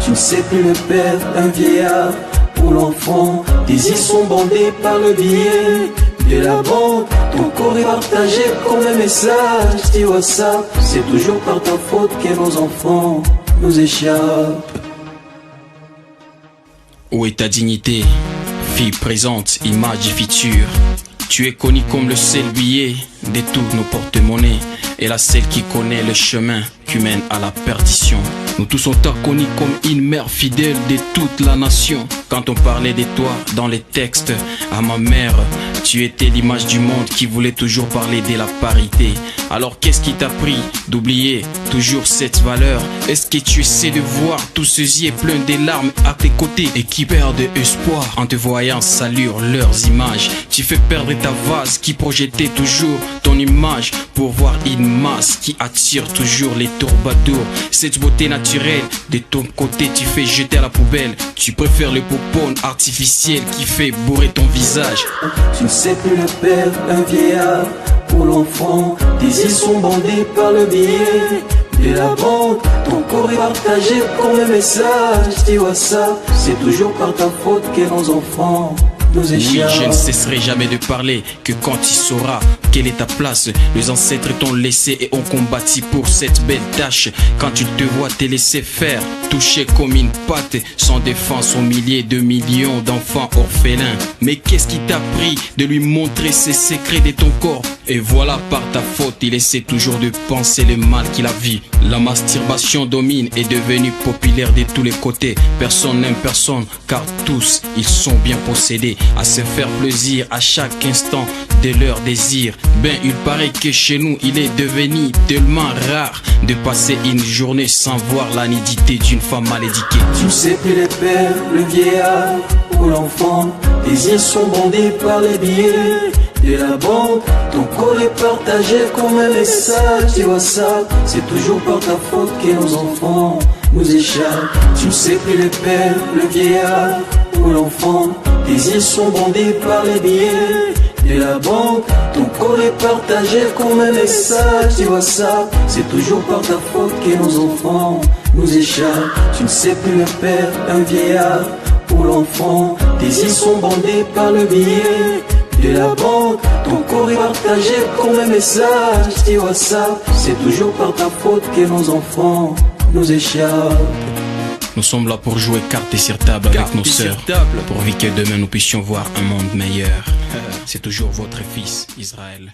tu ne sais plus le père, un vieillard ou l'enfant. Tes yeux sont bandés par le billet de la banque. Ton corps est partagé comme un message. Tu vois ça, c'est toujours par ta faute que nos enfants nous échappent. Où est ta dignité? Fille présente, image du futur. Tu es connu comme le seul billet de toutes nos porte-monnaies et la seule qui connaît le chemin qui mène à la perdition. Nous tous on t'a connu comme une mère fidèle de toute la nation. Quand on parlait de toi dans les textes à ma mère, tu étais l'image du monde qui voulait toujours parler de la parité. Alors qu'est-ce qui t'a pris d'oublier toujours cette valeur? Est-ce que tu essaies de voir tous ces yeux pleins de larmes à tes côtés et qui perdent espoir en te voyant salir leurs images? Tu fais perdre ta vase qui projetait toujours ton image pour voir une masse qui attire toujours les troubadours. Cette beauté naturelle de ton côté tu fais jeter à la poubelle. Tu préfères le popcorn artificiel qui fait bourrer ton visage. Tu ne sais plus le père, un vieillard pour l'enfant. Tes yeux sont bandés par le billet de la banque. Ton corps est partagé comme un message. Tu vois ça, c'est toujours par ta faute que nos enfants nous échappent. Oui, je ne cesserai jamais de parler que quand tu sauras quelle est ta place. Les ancêtres t'ont laissé et ont combattu pour cette belle tâche. Quand tu te vois te laisser faire, touché comme une patte, sans défense aux milliers de millions d'enfants orphelins. Mais qu'est-ce qui t'a pris de lui montrer ses secrets de ton corps? Et voilà, par ta faute, il essaie toujours de penser le mal qu'il a vu. La masturbation domine, est devenue populaire de tous les côtés. Personne n'aime personne, car tous, ils sont bien possédés à se faire plaisir à chaque instant de leur désir. Ben, il paraît que chez nous, il est devenu tellement rare de passer une journée sans voir la nudité d'une femme mal éduquée. Tu ne sais plus le père, le vieillard ou l'enfant. Tes yeux sont bandés par les billets de la banque. Ton corps est partagé comme un message. Tu vois ça, c'est toujours par ta faute que nos enfants nous échappent. Tu ne sais plus le père, le vieillard ou l'enfant. Tes yeux sont bandés par les billets de la banque. Ton corps est partagé comme un message. Tu vois ça, c'est toujours par ta faute que nos enfants nous échappent. Tu ne sais plus le père, un vieillard ou l'enfant. Tes yeux sont bandés par le billet de la banque. Ton corps est partagé comme un message. Tu vois ça, c'est toujours par ta faute que nos enfants nous échappent. Nous sommes là pour jouer carte sur table avec nos sœurs, pourvu que demain nous puissions voir un monde meilleur. C'est toujours votre fils, Israël.